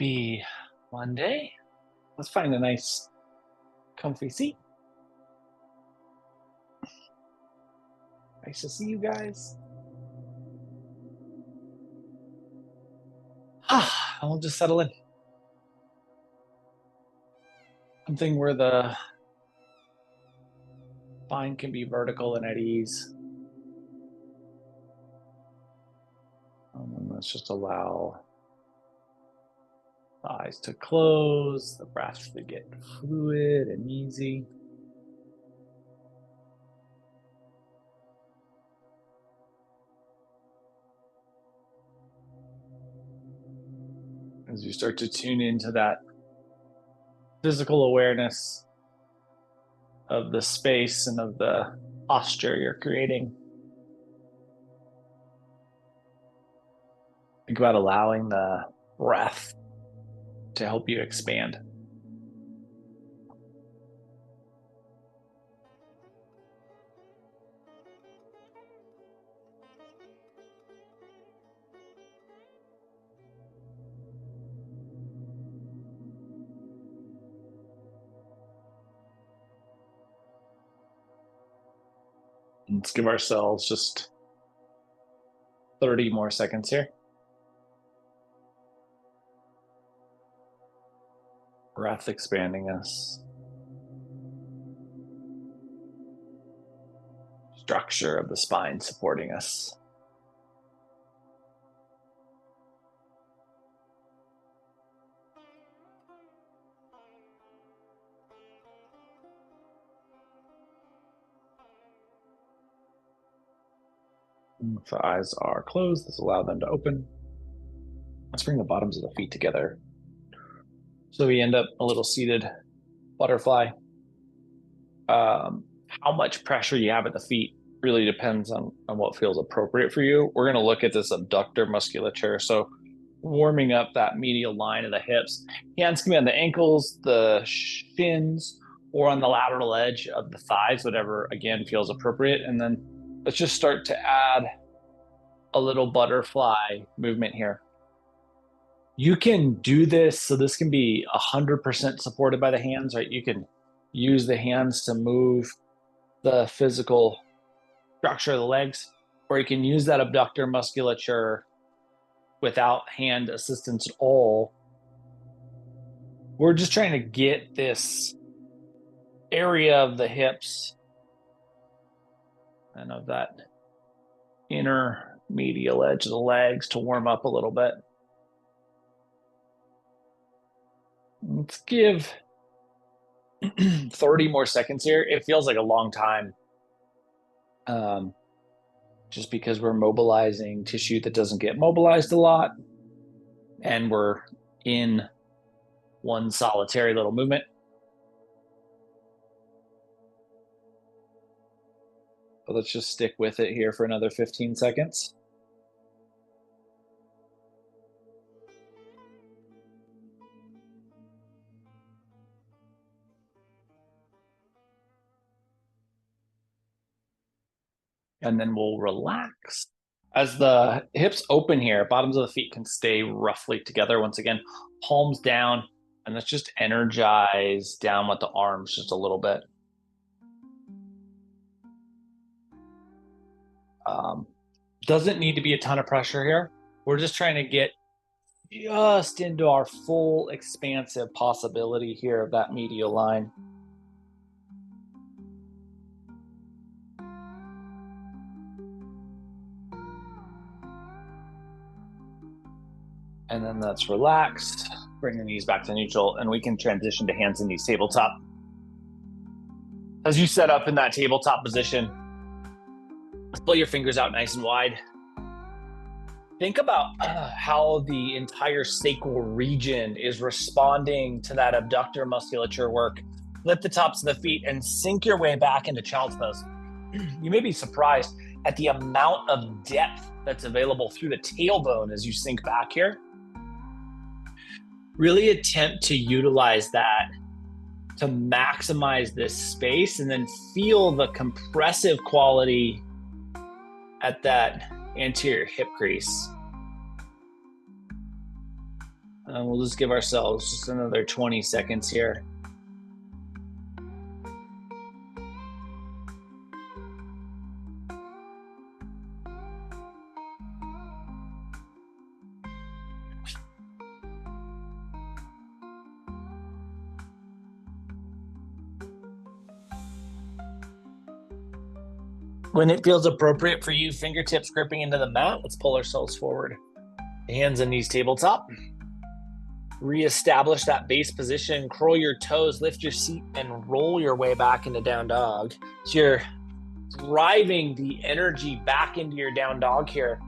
Happy Monday. Let's find a nice comfy seat. Nice to see you guys. I'll just settle in. Something where the spine can be vertical and at ease. And let's just allow the eyes to close, the breath to get fluid and easy. As you start to tune into that physical awareness of the space and of the posture you're creating. Think about allowing the breath to help you expand. Let's give ourselves just 30 more seconds here. Breath expanding us. Structure of the spine supporting us. If the eyes are closed, let's allow them to open. Let's bring the bottoms of the feet together. So we end up a little seated butterfly. How much pressure you have at the feet really depends on what feels appropriate for you. We're going to look at this abductor musculature. So warming up that medial line of the hips. Hands can be on the ankles, the shins, or on the lateral edge of the thighs, whatever, again, feels appropriate. And then let's just start to add a little butterfly movement here. You can do this, so this can be 100% supported by the hands, right? You can use the hands to move the physical structure of the legs, or you can use that abductor musculature without hand assistance at all. We're just trying to get this area of the hips and of that inner medial edge of the legs to warm up a little bit. Let's give 30 more seconds here. It feels like a long time, just because we're mobilizing tissue that doesn't get mobilized a lot, and we're in one solitary little movement. But let's just stick with it here for another 15 seconds. And then we'll relax. As the hips open here, bottoms of the feet can stay roughly together. Once again, palms down, and let's just energize down with the arms just a little bit. Doesn't need to be a ton of pressure here. We're just trying to get just into our full expansive possibility here of that medial line. And then let's relax, bring the knees back to neutral, and we can transition to hands and knees tabletop. As you set up in that tabletop position, pull your fingers out nice and wide. Think about how the entire sacral region is responding to that abductor musculature work. Lift the tops of the feet and sink your way back into child's pose. You may be surprised at the amount of depth that's available through the tailbone as you sink back here. Really attempt to utilize that to maximize this space, and then feel the compressive quality at that anterior hip crease. And we'll just give ourselves just another 20 seconds here. When it feels appropriate for you, fingertips gripping into the mat, let's pull ourselves forward. Hands and knees tabletop. Reestablish that base position, curl your toes, lift your seat, and roll your way back into down dog. So you're driving the energy back into your down dog here.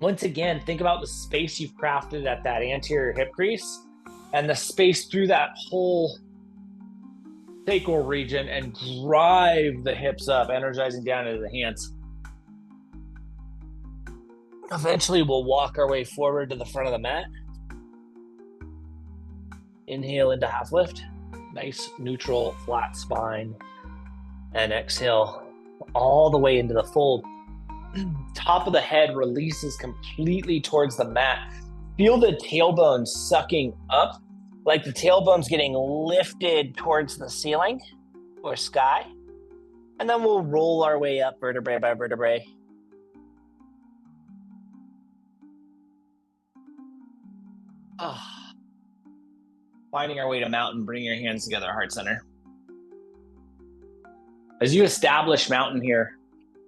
Once again, think about the space you've crafted at that anterior hip crease and the space through that whole sacral region, and drive the hips up, energizing down into the hands. Eventually, we'll walk our way forward to the front of the mat. Inhale into half lift. Nice, neutral, flat spine. And exhale all the way into the fold. Top of the head releases completely towards the mat. Feel the tailbone sucking up, like the tailbone's getting lifted towards the ceiling or sky. And then we'll roll our way up vertebrae by vertebrae. Finding our way to mountain, bring your hands together, heart center. As you establish mountain here,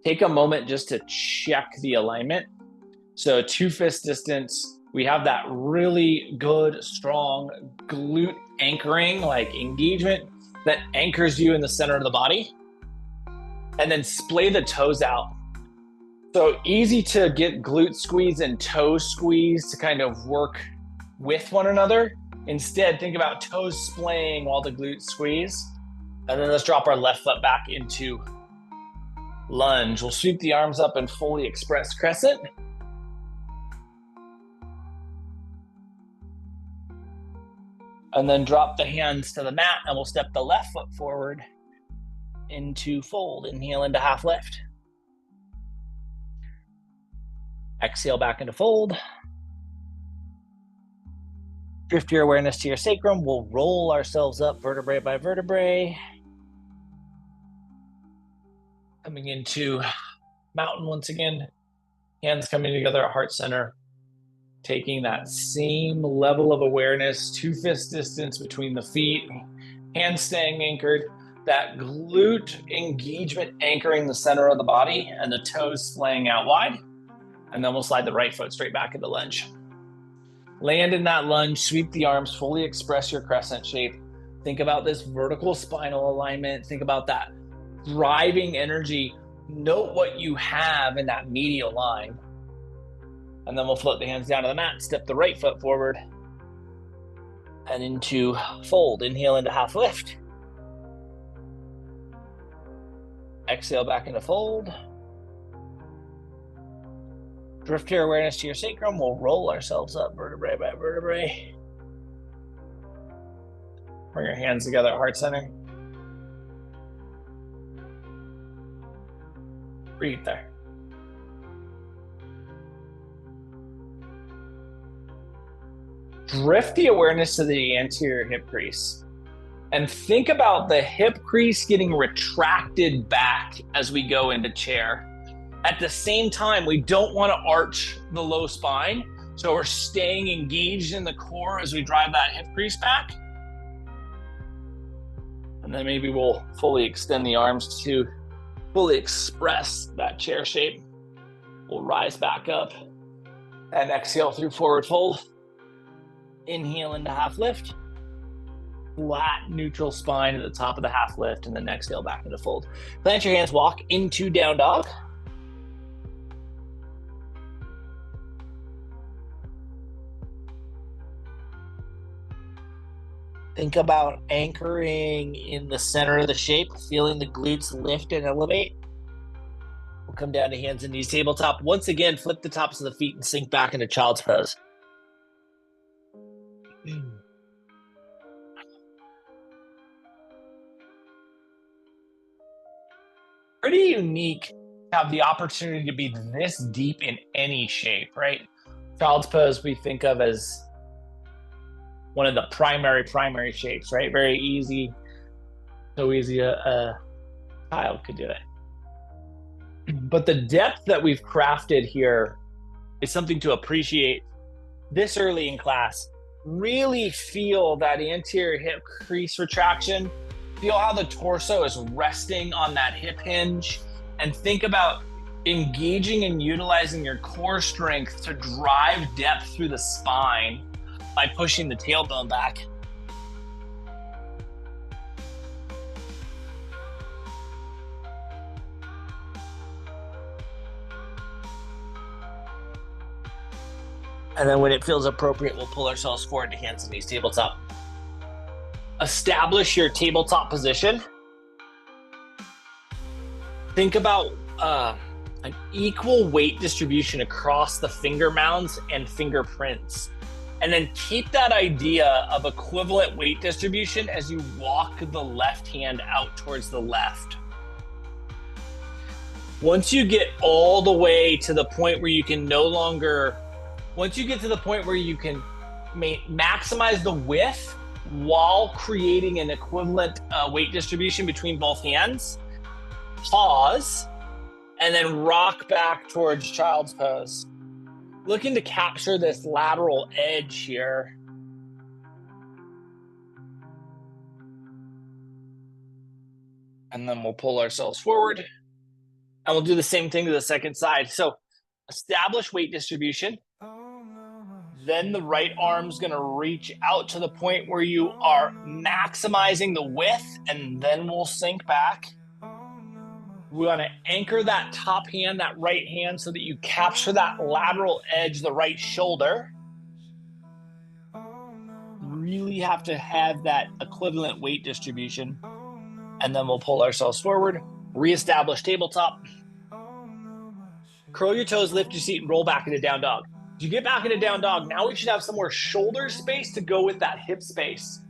take a moment just to check the alignment. So 2 fist distance, we have that really good, strong glute anchoring, like engagement that anchors you in the center of the body. And then splay the toes out. So easy to get glute squeeze and toe squeeze to kind of work with one another. Instead, think about toes splaying while the glutes squeeze. And then let's drop our left foot back into lunge. We'll sweep the arms up and fully express crescent. And then drop the hands to the mat, and we'll step the left foot forward into fold. Inhale into half lift. Exhale back into fold. Drift your awareness to your sacrum. We'll roll ourselves up vertebrae by vertebrae. Coming into mountain once again. Hands coming together at heart center. Taking that same level of awareness, 2 fist distance between the feet, hands staying anchored, that glute engagement anchoring the center of the body, and the toes splaying out wide. And then we'll slide the right foot straight back into lunge. Land in that lunge, sweep the arms, fully express your crescent shape. Think about this vertical spinal alignment. Think about that driving energy. Note what you have in that medial line. And then we'll float the hands down to the mat, step the right foot forward and into fold. Inhale into half lift. Exhale back into fold. Drift your awareness to your sacrum. We'll roll ourselves up vertebrae by vertebrae. Bring your hands together at heart center. Breathe there. Drift the awareness to the anterior hip crease. And think about the hip crease getting retracted back as we go into chair. At the same time, we don't want to arch the low spine. So we're staying engaged in the core as we drive that hip crease back. And then maybe we'll fully extend the arms to fully express that chair shape. We'll rise back up and exhale through forward fold. Inhale into half lift. Flat neutral spine at the top of the half lift, and then exhale back into fold. Plant your hands, walk into down dog. Think about anchoring in the center of the shape, feeling the glutes lift and elevate. We'll come down to hands and knees tabletop. Once again, flip the tops of the feet and sink back into child's pose. Pretty unique to have the opportunity to be this deep in any shape, right? Child's pose we think of as one of the primary shapes, right? Very easy, so easy a child could do it. But the depth that we've crafted here is something to appreciate this early in class. Really feel that anterior hip crease retraction. Feel how the torso is resting on that hip hinge, and think about engaging and utilizing your core strength to drive depth through the spine by pushing the tailbone back. And then when it feels appropriate, we'll pull ourselves forward to hands and knees, tabletop. Establish your tabletop position. Think about an equal weight distribution across the finger mounds and fingerprints. And then keep that idea of equivalent weight distribution as you walk the left hand out towards the left. Once you get all the way to the point where you can once you get to the point where you can maximize the width while creating an equivalent weight distribution between both hands, pause, and then rock back towards child's pose. Looking to capture this lateral edge here. And then we'll pull ourselves forward. And we'll do the same thing to the second side. So establish weight distribution. Then the right arm's gonna reach out to the point where you are maximizing the width, and then we'll sink back. We wanna anchor that top hand, that right hand, so that you capture that lateral edge, the right shoulder. Really have to have that equivalent weight distribution. And then we'll pull ourselves forward, reestablish tabletop. Curl your toes, lift your seat, and roll back into down dog. As you get back into down dog, now we should have some more shoulder space to go with that hip space.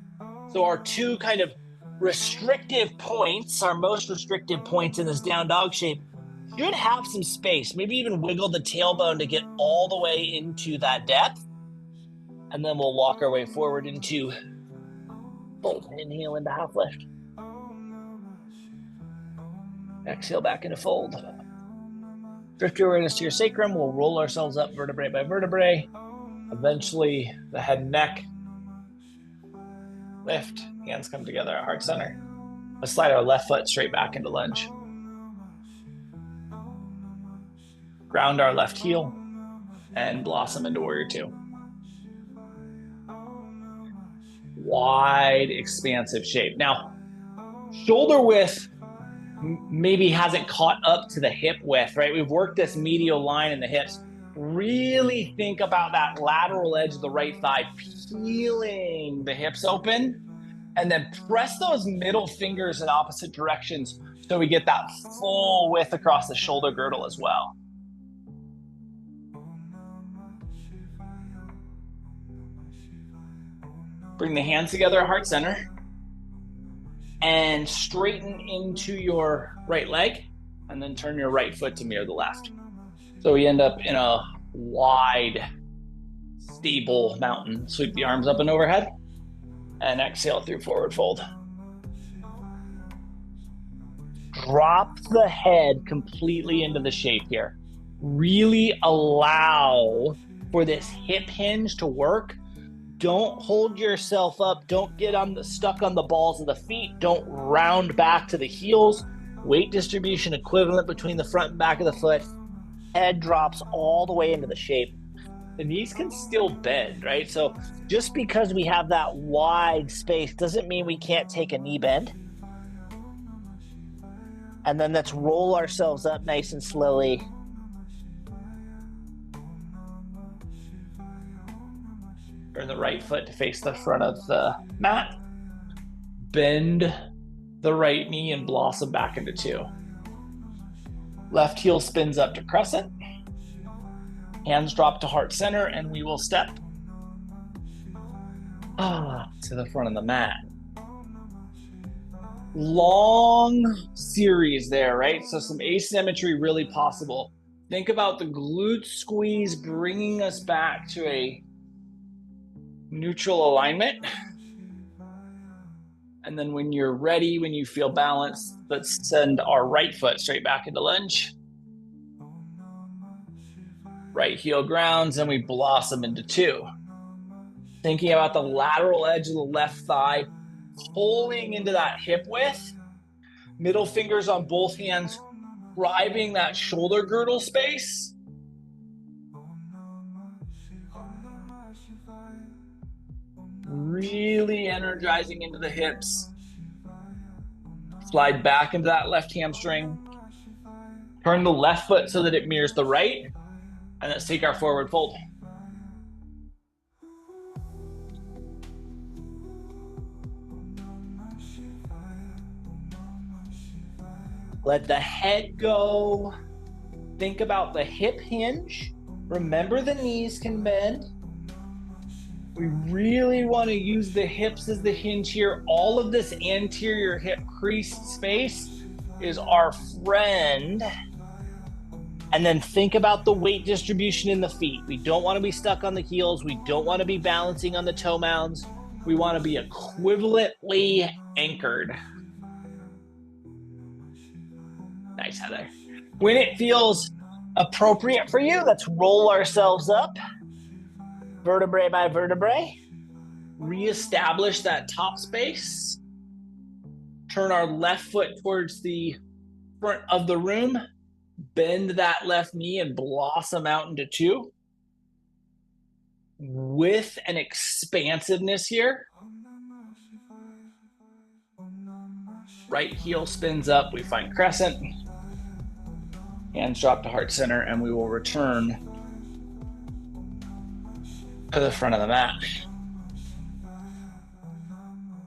So our two kind of restrictive points, our most restrictive points in this down dog shape, should have some space. Maybe even wiggle the tailbone to get all the way into that depth. And then we'll walk our way forward into fold. Inhale into half lift. Exhale back into fold. Drift your awareness to your sacrum. We'll roll ourselves up vertebrae by vertebrae. Eventually, the head and neck. Lift. Hands come together at heart center. Let's slide our left foot straight back into lunge. Ground our left heel and blossom into warrior two. Wide, expansive shape. Now, shoulder width maybe hasn't caught up to the hip width, right? We've worked this medial line in the hips. Really think about that lateral edge of the right thigh, peeling the hips open, and then press those middle fingers in opposite directions so we get that full width across the shoulder girdle as well. Bring the hands together at heart center. And straighten into your right leg, and then turn your right foot to mirror the left. So we end up in a wide, stable mountain. Sweep the arms up and overhead, and exhale through forward fold. Drop the head completely into the shape here. Really allow for this hip hinge to work. Don't hold yourself up. Don't get stuck on the balls of the feet. Don't round back to the heels. Weight distribution equivalent between the front and back of the foot. Head drops all the way into the shape. The knees can still bend, right? So just because we have that wide space doesn't mean we can't take a knee bend. And then let's roll ourselves up nice and slowly. Turn the right foot to face the front of the mat. Bend the right knee and blossom back into two. Left heel spins up to crescent. Hands drop to heart center, and we will step to the front of the mat. Long series there, right? So some asymmetry really possible. Think about the glute squeeze bringing us back to a neutral alignment. And then when you're ready, when you feel balanced, let's send our right foot straight back into lunge. Right heel grounds, and we blossom into 2. Thinking about the lateral edge of the left thigh, pulling into that hip width. Middle fingers on both hands, driving that shoulder girdle space. Really energizing into the hips. Slide back into that left hamstring. Turn the left foot so that it mirrors the right. And let's take our forward fold. Let the head go. Think about the hip hinge. Remember the knees can bend. We really want to use the hips as the hinge here. All of this anterior hip crease space is our friend. And then think about the weight distribution in the feet. We don't want to be stuck on the heels. We don't want to be balancing on the toe mounds. We want to be equivalently anchored. Nice, Heather. When it feels appropriate for you, let's roll ourselves up, vertebrae by vertebrae. Reestablish that top space. Turn our left foot towards the front of the room. Bend that left knee and blossom out into 2. With an expansiveness here. Right heel spins up. We find crescent. Hands drop to heart center, and we will return to the front of the mat.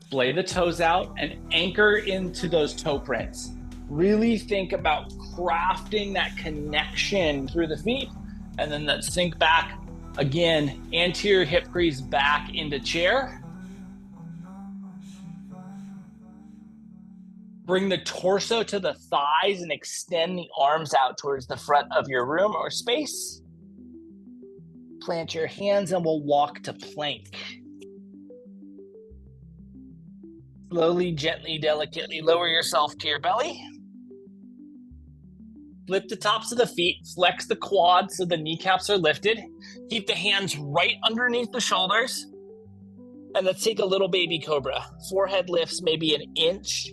Splay the toes out and anchor into those toe prints. Really think about crafting that connection through the feet, and then let's sink back again, anterior hip crease back into chair. Bring the torso to the thighs and extend the arms out towards the front of your room or space. Plant your hands and we'll walk to plank. Slowly, gently, delicately lower yourself to your belly. Flip the tops of the feet, flex the quads so the kneecaps are lifted. Keep the hands right underneath the shoulders. And let's take a little baby cobra. Forehead lifts maybe an inch.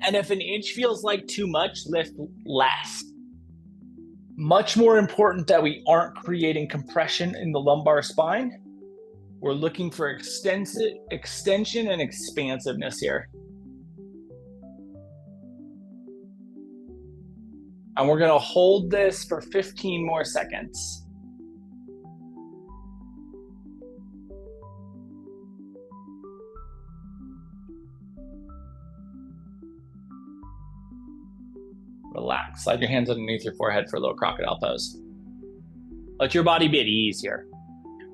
And if an inch feels like too much, lift less. Much more important that we aren't creating compression in the lumbar spine. We're looking for extension and expansiveness here. And we're gonna hold this for 15 more seconds. Relax, slide your hands underneath your forehead for a little crocodile pose. Let your body be at ease here.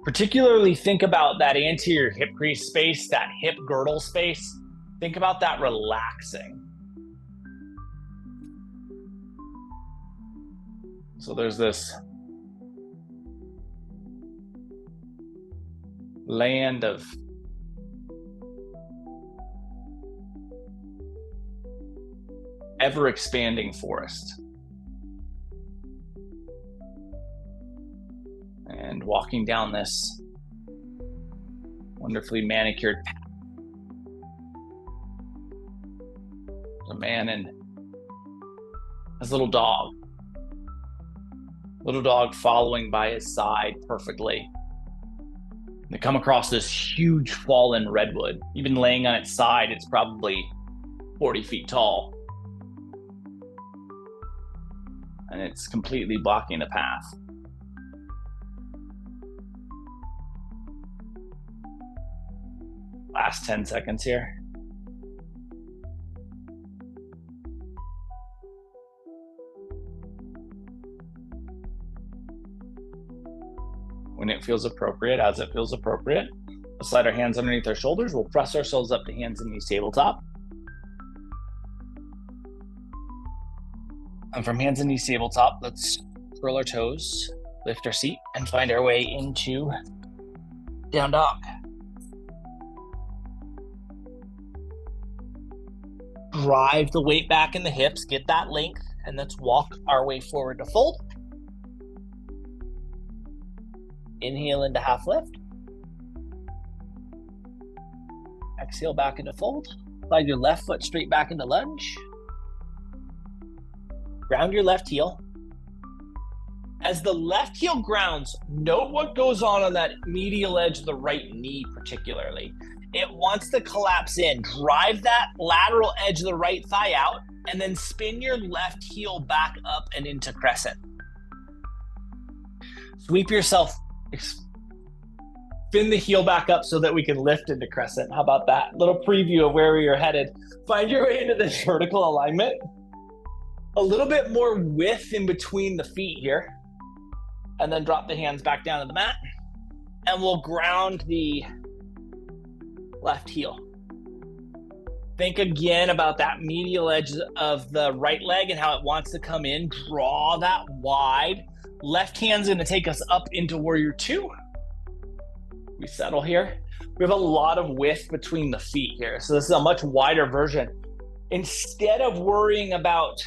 Particularly think about that anterior hip crease space, that hip girdle space. Think about that relaxing. So there's this land of ever-expanding forest. And walking down this wonderfully manicured path. There's a man and his little dog. Little dog following by his side perfectly. They come across this huge fallen redwood. Even laying on its side, it's probably 40 feet tall. And it's completely blocking the path. Last 10 seconds here. When it feels appropriate, as it feels appropriate, we'll slide our hands underneath our shoulders. We'll press ourselves up to hands and knees tabletop. And from hands and knees tabletop, let's curl our toes, lift our seat, and find our way into Down dog. Drive the weight back in the hips, get that length, and let's walk our way forward to fold. Inhale into half lift. Exhale back into fold. Slide your left foot straight back into lunge. Ground your left heel. As the left heel grounds, note what goes on that medial edge of the right knee particularly. It wants to collapse in. Drive that lateral edge of the right thigh out, and then spin your left heel back up and into crescent. Sweep yourself, spin the heel back up so that we can lift into crescent. How about that? Little preview of where you're headed. Find your way into this vertical alignment. A little bit more width in between the feet here. And then drop the hands back down to the mat. And we'll ground the left heel. Think again about that medial edge of the right leg and how it wants to come in. Draw that wide. Left hand's gonna take us up into warrior two. We settle here. We have a lot of width between the feet here. So this is a much wider version. Instead of worrying about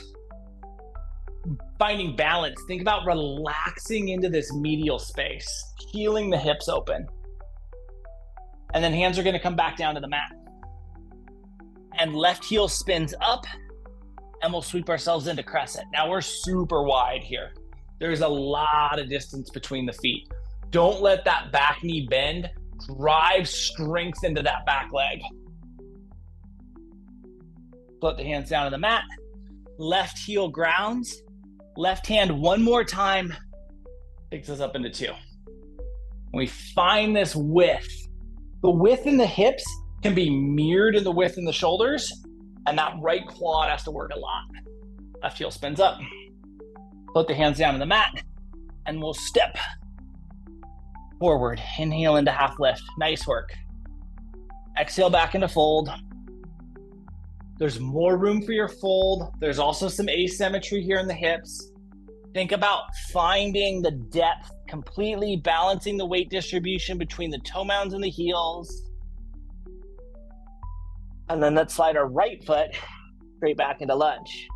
finding balance, think about relaxing into this medial space, healing the hips open. And then hands are gonna come back down to the mat. And left heel spins up, and we'll sweep ourselves into crescent. Now we're super wide here. There's a lot of distance between the feet. Don't let that back knee bend. Drive strength into that back leg. Put the hands down to the mat. Left heel grounds. Left hand one more time takes us up into two. We find this width. The width in the hips can be mirrored in the width in the shoulders, and that right quad has to work a lot. Left heel spins up. Put the hands down to the mat, and we'll step forward. Inhale into half lift. Nice work. Exhale back into fold. There's more room for your fold. There's also some asymmetry here in the hips. Think about finding the depth, completely balancing the weight distribution between the toe mounds and the heels. And then let's slide our right foot straight back into lunge.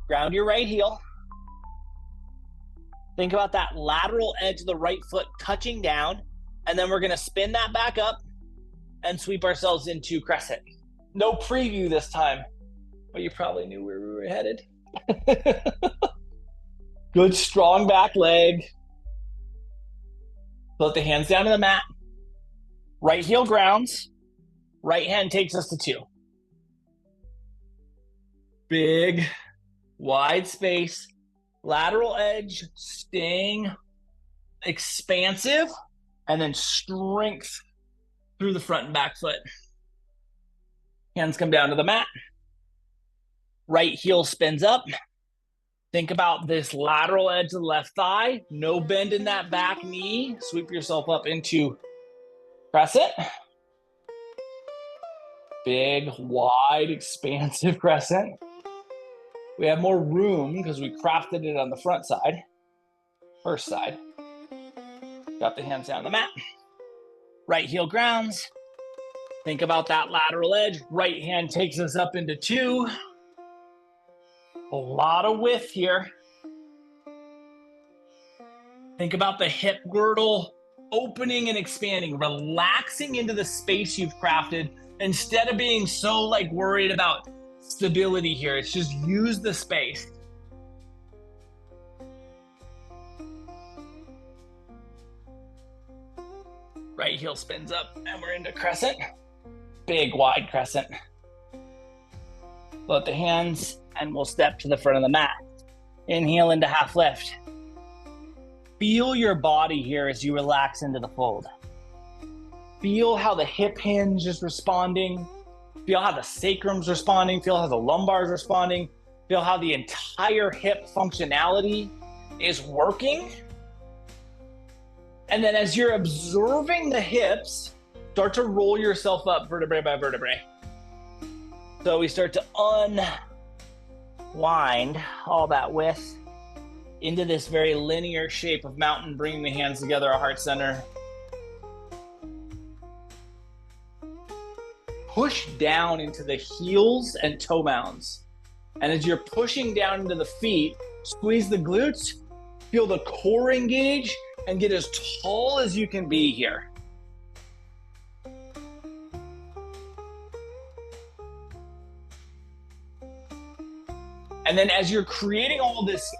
Ground your right heel. Think about that lateral edge of the right foot touching down, and then we're gonna spin that back up and sweep ourselves into crescent. No preview this time, but you probably knew where we were headed. Good strong back leg. Put the hands down to the mat. Right heel grounds. Right hand takes us to two. Big, wide space. Lateral edge, staying expansive, and then strength through the front and back foot. Hands come down to the mat. Right heel spins up. Think about this lateral edge of the left thigh. No bend in that back knee. Sweep yourself up into crescent. Big, wide, expansive crescent. We have more room because we crafted it on the front side, first side. Got the hands down the mat. Right heel grounds. Think about that lateral edge. Right hand takes us up into two. A lot of width here. Think about the hip girdle opening and expanding, relaxing into the space you've crafted instead of being so worried about stability here. It's just use the space. Right heel spins up and we're into crescent. Big wide crescent. Float the hands and we'll step to the front of the mat. Inhale into half lift. Feel your body here as you relax into the fold. Feel how the hip hinge is responding. Feel how the sacrum's responding. Feel how the lumbar's responding. Feel how the entire hip functionality is working. And then as you're observing the hips, start to roll yourself up vertebrae by vertebrae. So we start to unwind all that width. into this very linear shape of mountain, bringing the hands together at heart center. Push down into the heels and toe mounds. And as you're pushing down into the feet, squeeze the glutes, feel the core engage, and get as tall as you can be here. And then as you're creating all this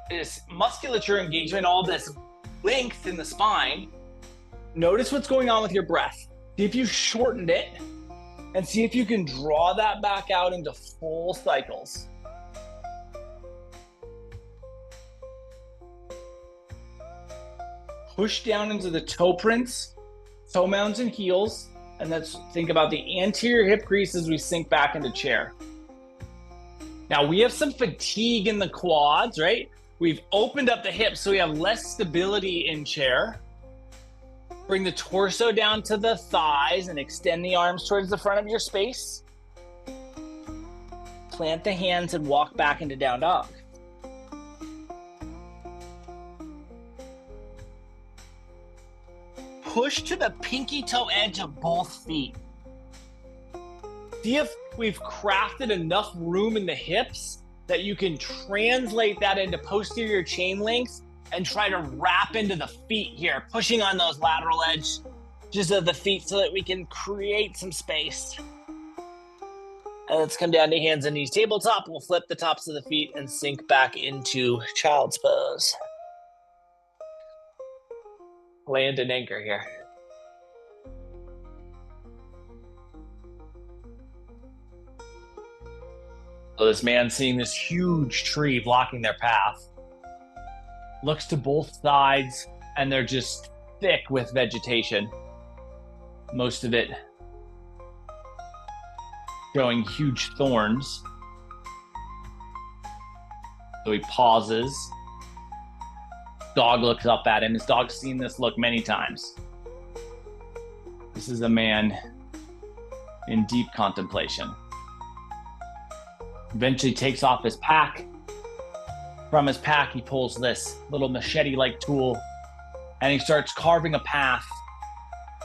musculature engagement, all this length in the spine, notice what's going on with your breath. See if you've shortened it, and see if you can draw that back out into full cycles. Push down into the toe prints, toe mounds and heels, and let's think about the anterior hip crease as we sink back into chair. Now we have some fatigue in the quads, right? We've opened up the hips so we have less stability in chair. Bring the torso down to the thighs and extend the arms towards the front of your space. Plant the hands and walk back into down dog. Push to the pinky toe edge of both feet. See if we've crafted enough room in the hips that you can translate that into posterior chain length and try to wrap into the feet here, pushing on those lateral edges of the feet so that we can create some space. And let's come down to hands and knees tabletop. We'll flip the tops of the feet and sink back into child's pose. Land and anchor here. So this man seeing this huge tree blocking their path, looks to both sides and they're just thick with vegetation. Most of it showing huge thorns. So he pauses. Dog looks up at him. His dog's seen this look many times. This is a man in deep contemplation. Eventually takes off his pack. From his pack, he pulls this little machete-like tool and he starts carving a path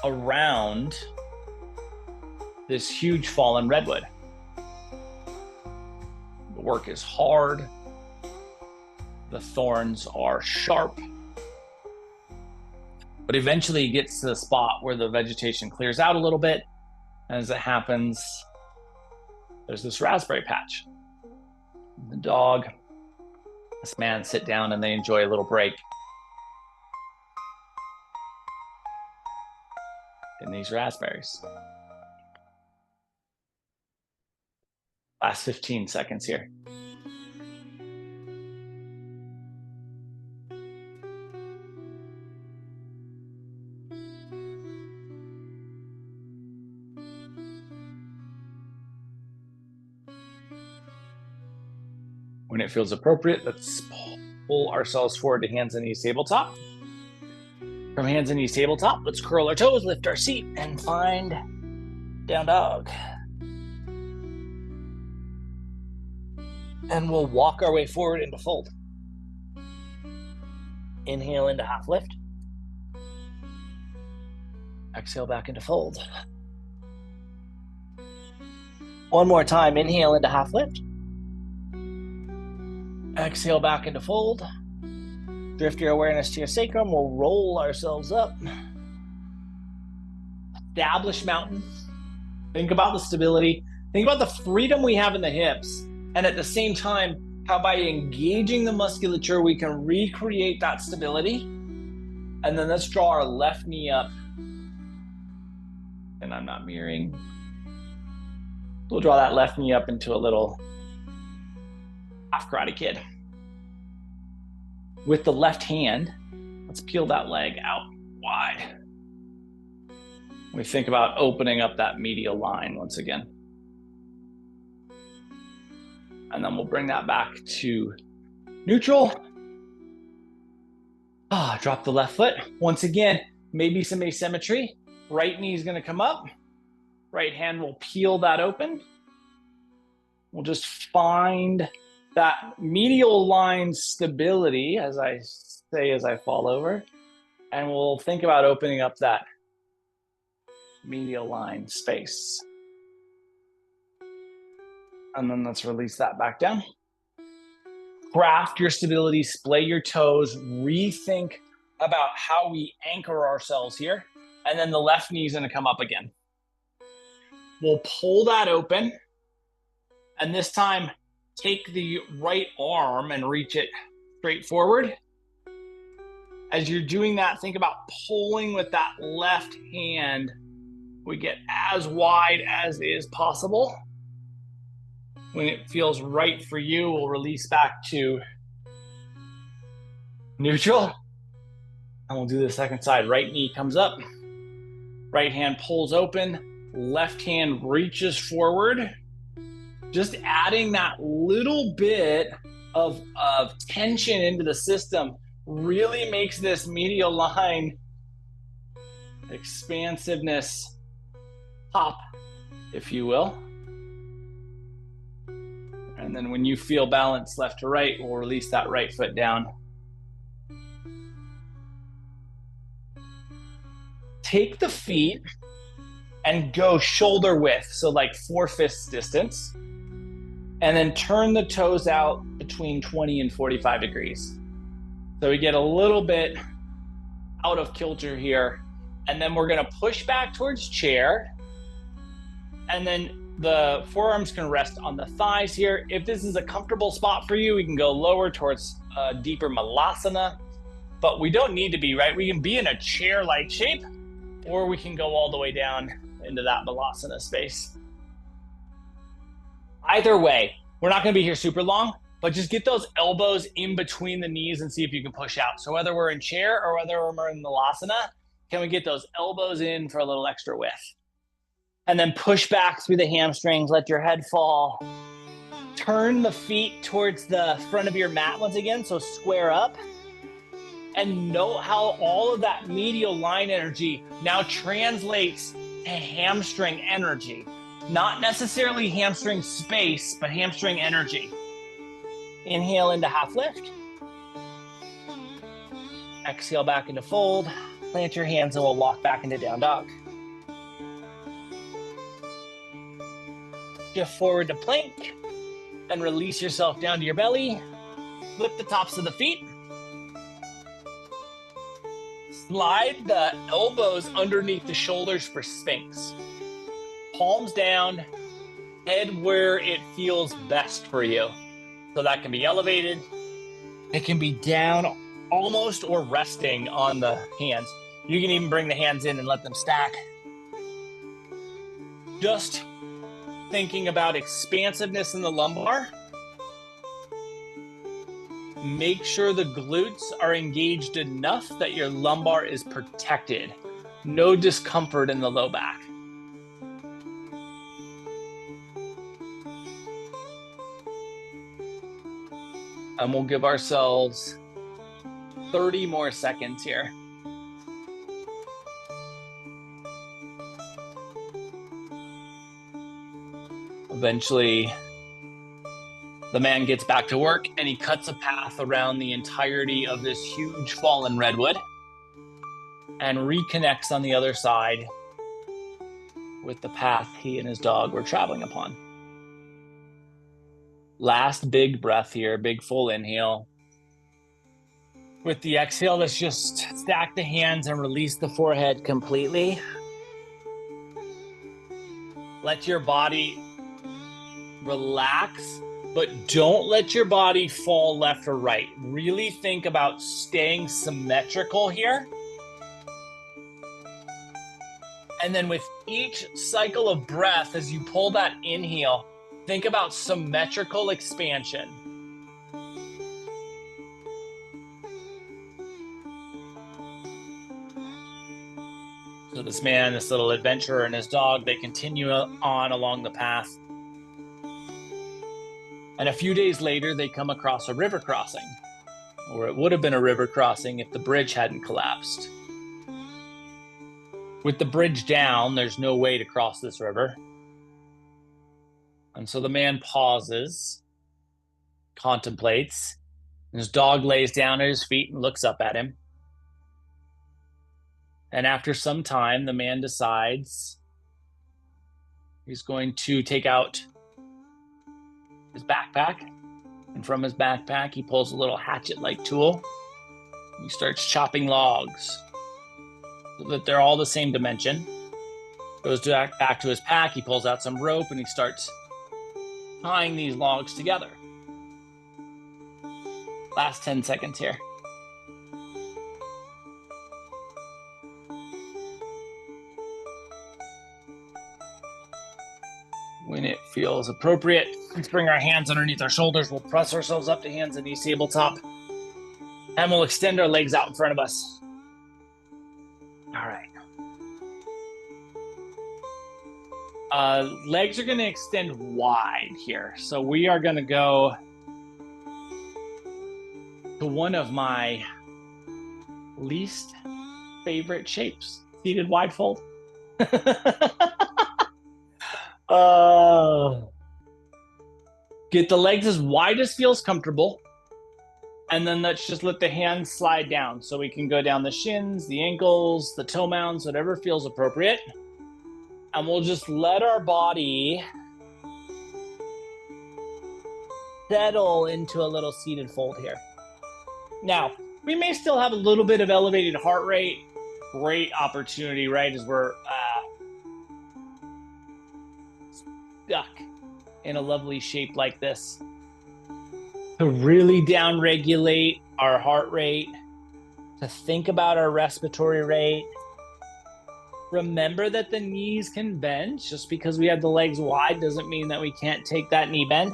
around this huge fallen redwood. The work is hard. The thorns are sharp. But eventually he gets to the spot where the vegetation clears out a little bit. And as it happens, there's this raspberry patch. The dog, this man sit down and they enjoy a little break in these raspberries. Last 15 seconds here. When it feels appropriate, let's pull ourselves forward to hands and knees tabletop. From hands and knees tabletop, let's curl our toes, lift our seat, and find down dog. And we'll walk our way forward into fold. Inhale into half lift. Exhale back into fold. One more time, inhale into half lift. Exhale back into fold. Drift your awareness to your sacrum. We'll roll ourselves up. Establish mountain. Think about the stability. Think about the freedom we have in the hips. And at the same time, how by engaging the musculature, we can recreate that stability. And then let's draw our left knee up. And I'm not mirroring. We'll draw that left knee up into a little half Karate Kid. With the left hand, let's peel that leg out wide. We think about opening up that medial line once again. And then we'll bring that back to neutral. Drop the left foot. Once again, maybe some asymmetry. Right knee is going to come up. Right hand will peel that open. We'll just find that medial line stability, as I say as I fall over, and we'll think about opening up that medial line space. And then let's release that back down. Craft your stability, splay your toes, rethink about how we anchor ourselves here. And then the left knee is going to come up again. We'll pull that open. And this time, take the right arm and reach it straight forward. As you're doing that, think about pulling with that left hand. We get as wide as is possible. When it feels right for you, we'll release back to neutral. And we'll do the second side. Right knee comes up. Right hand pulls open. Left hand reaches forward. Just adding that little bit of tension into the system really makes this medial line expansiveness pop, if you will. And then when you feel balance left to right, we'll release that right foot down. Take the feet and go shoulder width, so like 4/5 distance. And then turn the toes out between 20 and 45 degrees. So we get a little bit out of kilter here. And then we're going to push back towards chair. And then the forearms can rest on the thighs here. If this is a comfortable spot for you, we can go lower towards a deeper malasana. But we don't need to be, right? We can be in a chair-like shape, or we can go all the way down into that malasana space. Either way, we're not going to be here super long, but just get those elbows in between the knees and see if you can push out. So whether we're in chair or whether we're in malasana, can we get those elbows in for a little extra width? And then push back through the hamstrings, let your head fall. Turn the feet towards the front of your mat once again, so square up. And note how all of that medial line energy now translates to hamstring energy. Not necessarily hamstring space, but hamstring energy. Inhale into half lift. Exhale back into fold. Plant your hands and we'll walk back into down dog. Shift forward to plank. Then release yourself down to your belly. Flip the tops of the feet. Slide the elbows underneath the shoulders for Sphinx. Palms down, head where it feels best for you. So that can be elevated. It can be down almost or resting on the hands. You can even bring the hands in and let them stack. Just thinking about expansiveness in the lumbar. Make sure the glutes are engaged enough that your lumbar is protected. No discomfort in the low back. And we'll give ourselves 30 more seconds here. Eventually, the man gets back to work and he cuts a path around the entirety of this huge fallen redwood and reconnects on the other side with the path he and his dog were traveling upon. Last big breath here, big full inhale. With the exhale, let's just stack the hands and release the forehead completely. Let your body relax, but don't let your body fall left or right. Really think about staying symmetrical here. And then with each cycle of breath, as you pull that inhale, think about symmetrical expansion. So this man, this little adventurer and his dog, they continue on along the path. And a few days later, they come across a river crossing, or it would have been a river crossing if the bridge hadn't collapsed. With the bridge down, there's no way to cross this river. And so the man pauses, contemplates. His dog lays down at his feet and looks up at him. And after some time, the man decides he's going to take out his backpack. And from his backpack, he pulls a little hatchet-like tool. He starts chopping logs so that they're all the same dimension. Goes back to his pack. He pulls out some rope and he starts tying these logs together. Last 10 seconds here. When it feels appropriate, let's bring our hands underneath our shoulders. We'll press ourselves up to hands and knees tabletop. And we'll extend our legs out in front of us. All right. Legs are going to extend wide here. So we are going to go to one of my least favorite shapes, seated wide fold. Get the legs as wide as feels comfortable. And then let's just let the hands slide down. So we can go down the shins, the ankles, the toe mounds, whatever feels appropriate. And we'll just let our body settle into a little seated fold here. Now, we may still have a little bit of elevated heart rate. Great opportunity, right, as we're stuck in a lovely shape like this to really down-regulate our heart rate, to think about our respiratory rate. Remember that the knees can bend. Just because we have the legs wide doesn't mean that we can't take that knee bend.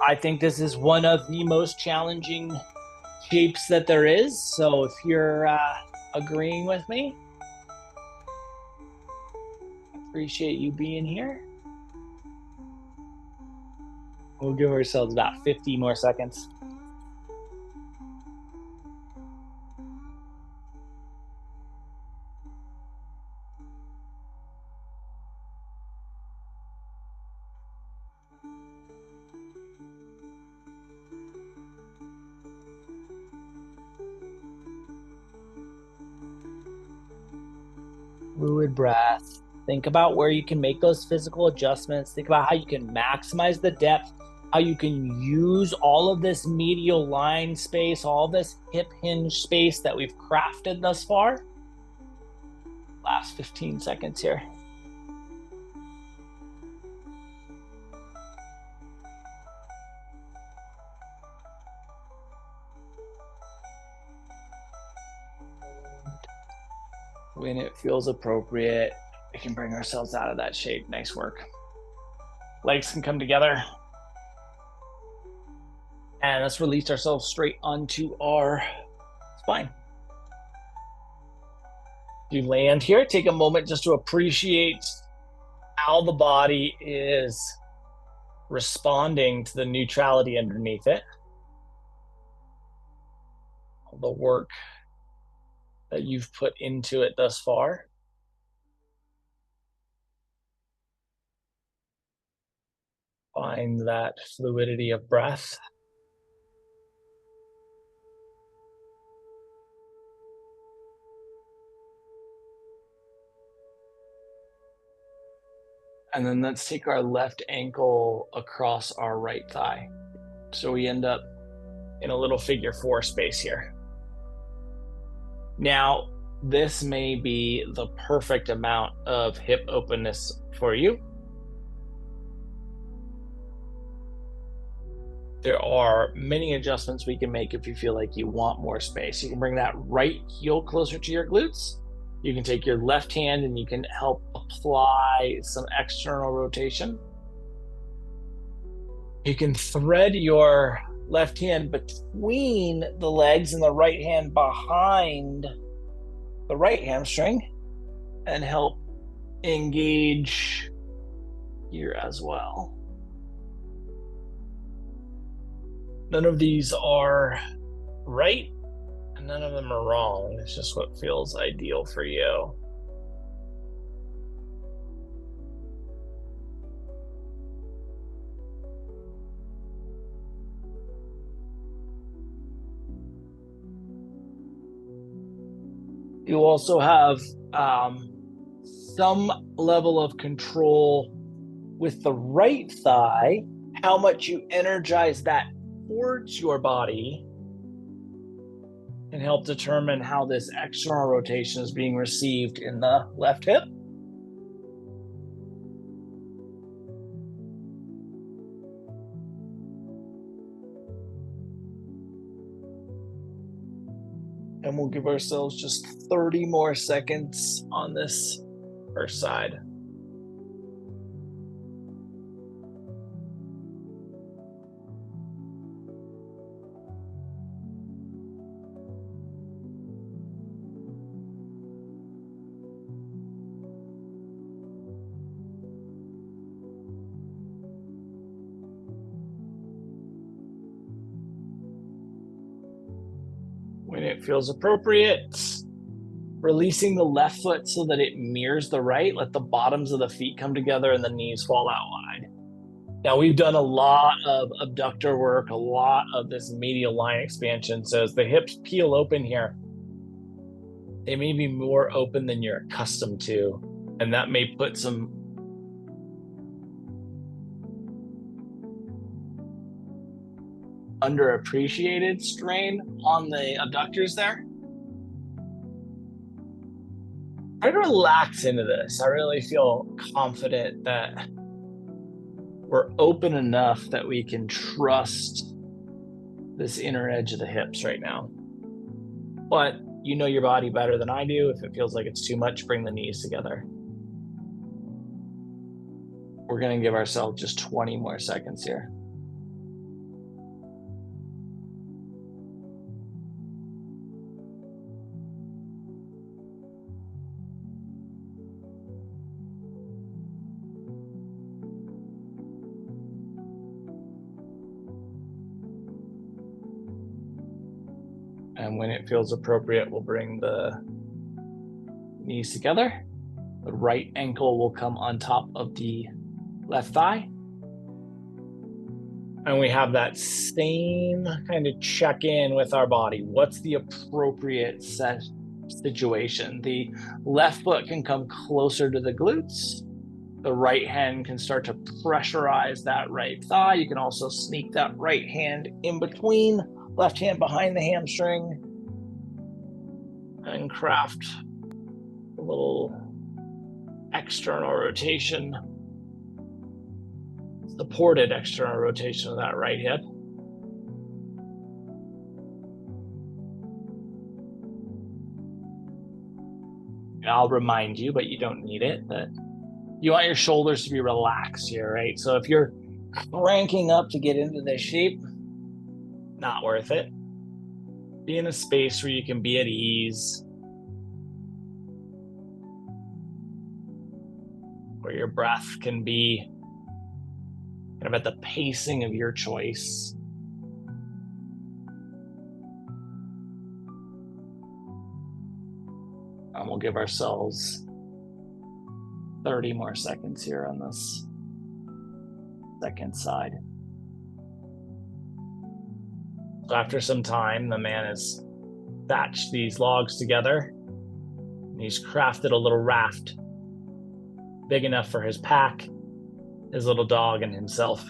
I think this is one of the most challenging shapes that there is. So if you're agreeing with me, appreciate you being here. We'll give ourselves about 50 more seconds. Fluid breath. Think about where you can make those physical adjustments. Think about how you can maximize the depth, how you can use all of this medial line space, all this hip hinge space that we've crafted thus far. Last 15 seconds here. When it feels appropriate, we can bring ourselves out of that shape. Nice work. Legs can come together. And let's release ourselves straight onto our spine. You land here, take a moment just to appreciate how the body is responding to the neutrality underneath it. All the work that you've put into it thus far. Find that fluidity of breath. And then let's take our left ankle across our right thigh. So we end up in a little figure 4 space here. Now, this may be the perfect amount of hip openness for you. There are many adjustments we can make if you feel like you want more space. You can bring that right heel closer to your glutes. You can take your left hand and you can help apply some external rotation. You can thread your left hand between the legs and the right hand behind the right hamstring and help engage here as well. None of these are right and none of them are wrong. It's just what feels ideal for you. You also have some level of control with the right thigh, how much you energize that towards your body can help determine how this external rotation is being received in the left hip. And we'll give ourselves just 30 more seconds on this first side. When it feels appropriate, releasing the left foot so that it mirrors the right. Let the bottoms of the feet come together and the knees fall out wide. Now, we've done a lot of abductor work, a lot of this medial line expansion. So as the hips peel open here, they may be more open than you're accustomed to. And that may put some underappreciated strain on the abductors there. Try to relax into this. I really feel confident that we're open enough that we can trust this inner edge of the hips right now. But you know your body better than I do. If it feels like it's too much, bring the knees together. We're going to give ourselves just 20 more seconds here. And when it feels appropriate, we'll bring the knees together. The right ankle will come on top of the left thigh. And we have that same kind of check-in with our body. What's the appropriate situation? The left foot can come closer to the glutes. The right hand can start to pressurize that right thigh. You can also sneak that right hand in between, left hand behind the hamstring, and craft a little external rotation, supported external rotation of that right hip. And I'll remind you, but you don't need it, that you want your shoulders to be relaxed here, right? So if you're cranking up to get into this shape, not worth it. Be in a space where you can be at ease, where your breath can be kind of at the pacing of your choice. And we'll give ourselves 30 more seconds here on this second side. So after some time, the man has thatched these logs together, and he's crafted a little raft big enough for his pack, his little dog, and himself.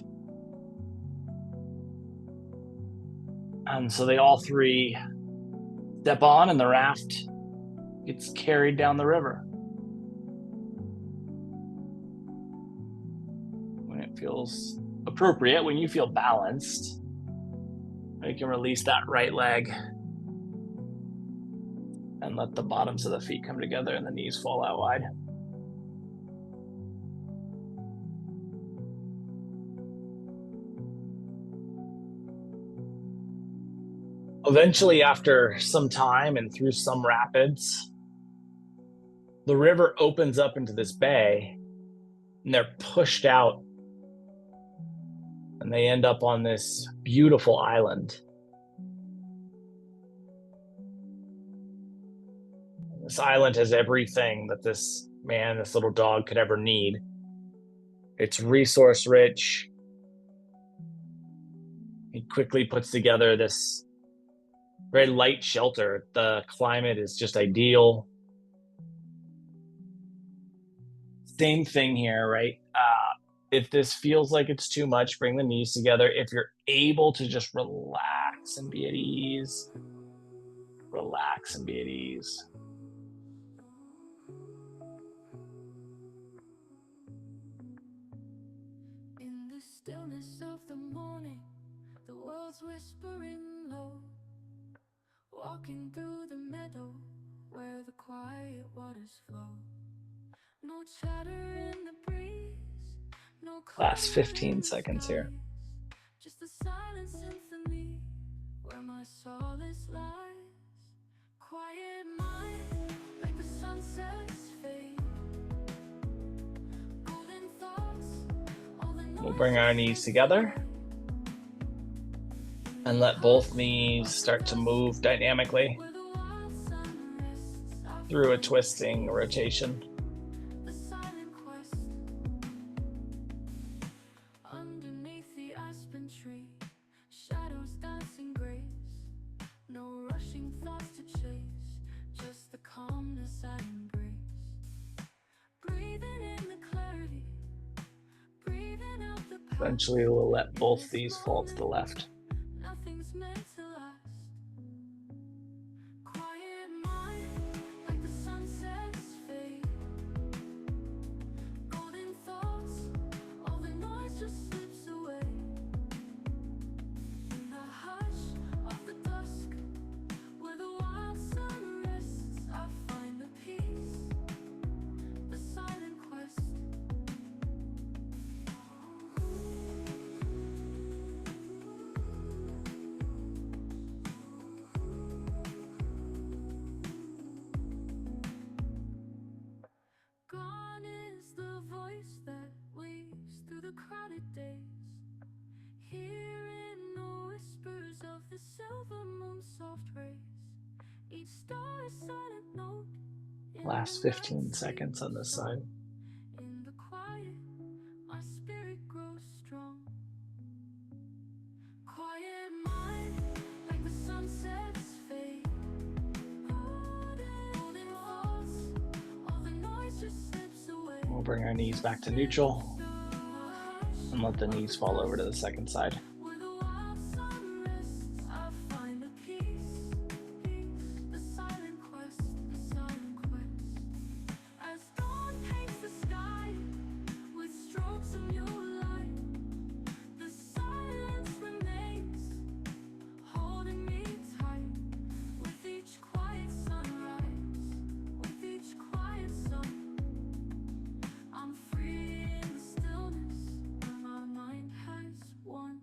And so they all three step on, and the raft gets carried down the river. When it feels appropriate, when you feel balanced, you can release that right leg and let the bottoms of the feet come together and the knees fall out wide. Eventually, after some time and through some rapids, the river opens up into this bay, and they're pushed out, and they end up on this beautiful island. This island has everything that this man, this little dog, could ever need. It's resource rich. He quickly puts together this very light shelter. The climate is just ideal. Same thing here, right? If this feels like it's too much, bring the knees together. If you're able to just relax and be at ease, relax and be at ease. In the stillness of the morning, the world's whispering low, walking through the meadow where the quiet waters flow. No chatter in the breeze, no Last clamour in 15 the seconds here. skies, just a silent symphony where my solace lies. Quiet mind, like the sunsets fade. Golden thoughts, all the We'll noise bring our just knees slips together away. and let both knees start to move dynamically Where the wild sun rests, I through a find twisting rotation. the silent quest. Underneath the aspen tree, shadows dancing grace. No rushing thoughts to chase, just the calmness I embrace. Breathing in the clarity, breathing out the power. Eventually, we'll let In both this these fall to the moment, left. nothing's meant to last. Quiet mind, like the sunsets fade. Golden thoughts, all the noise just slips away. In the hush of the dusk, where the wild sun rests, I find the peace, the silent quest. Gone is the voice that weaves through the crowded days. Hearing the whispers of the silver moon's soft rays. Each star a silent note in Last the 15 night seconds on this side. In the quiet, my spirit grows strong. Quiet mind, like the sunsets fade. Golden thoughts, all the noise just slips away. We'll bring our knees back to neutral and let the knees fall over to the second side. Where the wild sun rests, I find the peace, the silent quest, the silent quest. As dawn paints the sky with strokes of new light, the silence remains, holding me tight. With each quiet sunrise, with each quiet sun, I'm free in the stillness where my mind has won.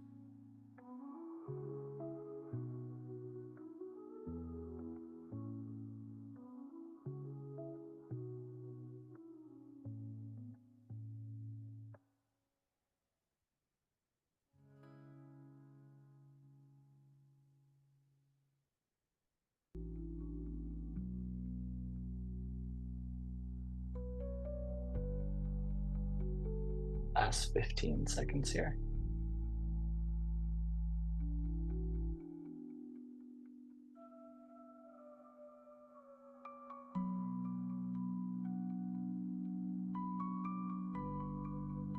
Last 15 seconds here.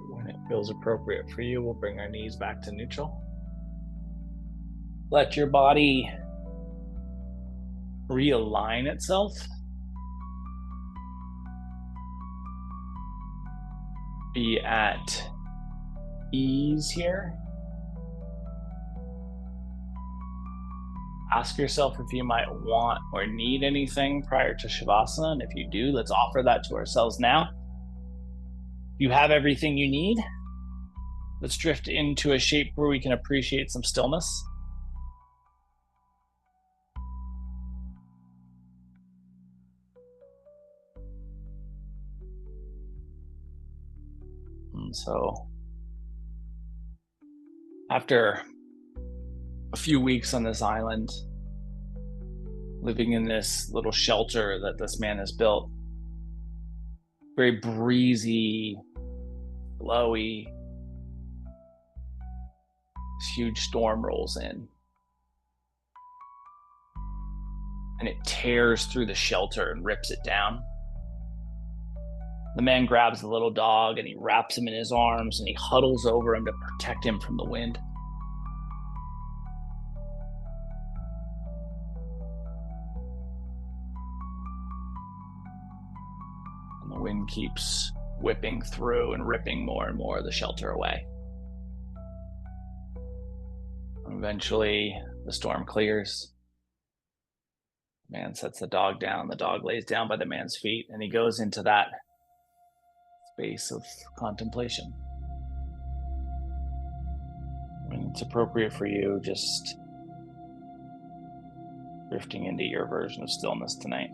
When it feels appropriate for you, we'll bring our knees back to neutral. Let your body realign itself. Be at ease here. Ask yourself if you might want or need anything prior to Shavasana. And if you do, let's offer that to ourselves now. You have everything you need. Let's drift into a shape where we can appreciate some stillness. And so, after a few weeks on this island, living in this little shelter that this man has built, very breezy, flowy, this huge storm rolls in. and it tears through the shelter and rips it down. The man grabs the little dog and he wraps him in his arms and he huddles over him to protect him from the wind. And the wind keeps whipping through and ripping more and more of the shelter away. Eventually, the storm clears. The man sets the dog down. The dog lays down by the man's feet, and he goes into that space of contemplation. When it's appropriate for you, just drifting into your version of stillness tonight.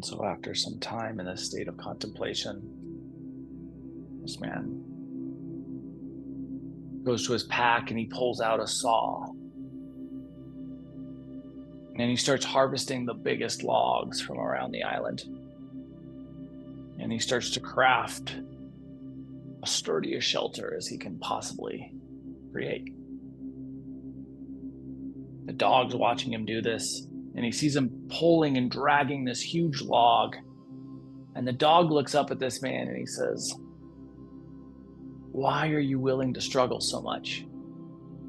And so after some time in this state of contemplation, this man goes to his pack and he pulls out a saw. And he starts harvesting the biggest logs from around the island. And he starts to craft a sturdiest shelter as he can possibly create. The dog's watching him do this, and he sees him pulling and dragging this huge log. And the dog looks up at this man and he says, "Why are you willing to struggle so much?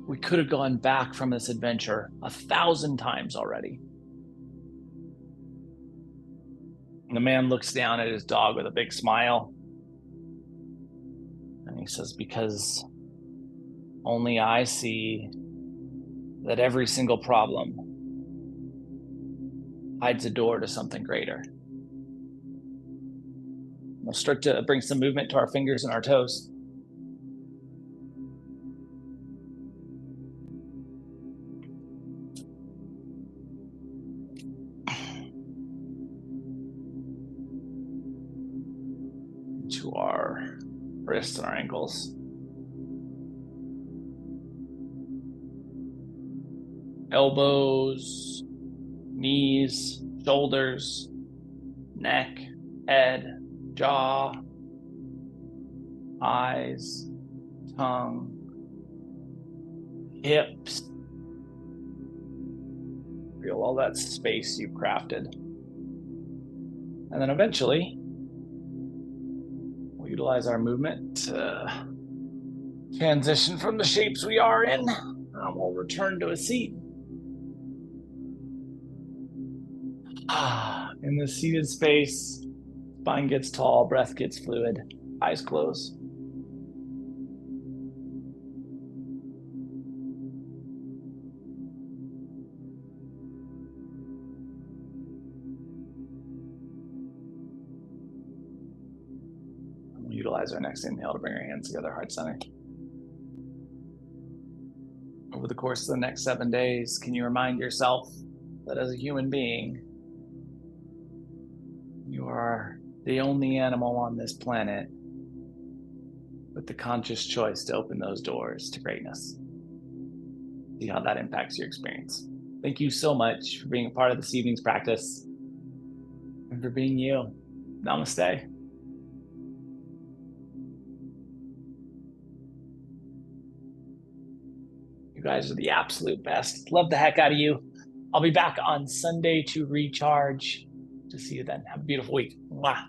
We could have gone back from this adventure 1,000 times already." And the man looks down at his dog with a big smile. And he says, "Because only I see that every single problem hides a door to something greater." We'll start to bring some movement to our fingers and our toes. To our wrists and our ankles. Elbows, knees, shoulders, neck, head, jaw, eyes, tongue, hips. Feel all that space you've crafted. And then eventually, we'll utilize our movement to transition from the shapes we are in, and we'll return to a seat. In the seated space, spine gets tall, breath gets fluid, eyes close. We'll utilize our next inhale to bring our hands together, heart center. Over the course of the next 7 days, can you remind yourself that as a human being, you are the only animal on this planet with the conscious choice to open those doors to greatness? See how that impacts your experience. Thank you so much for being a part of this evening's practice and for being you. Namaste. You guys are the absolute best. Love the heck out of you. I'll be back on Sunday to recharge. To see you then. Have a beautiful week. Mwah.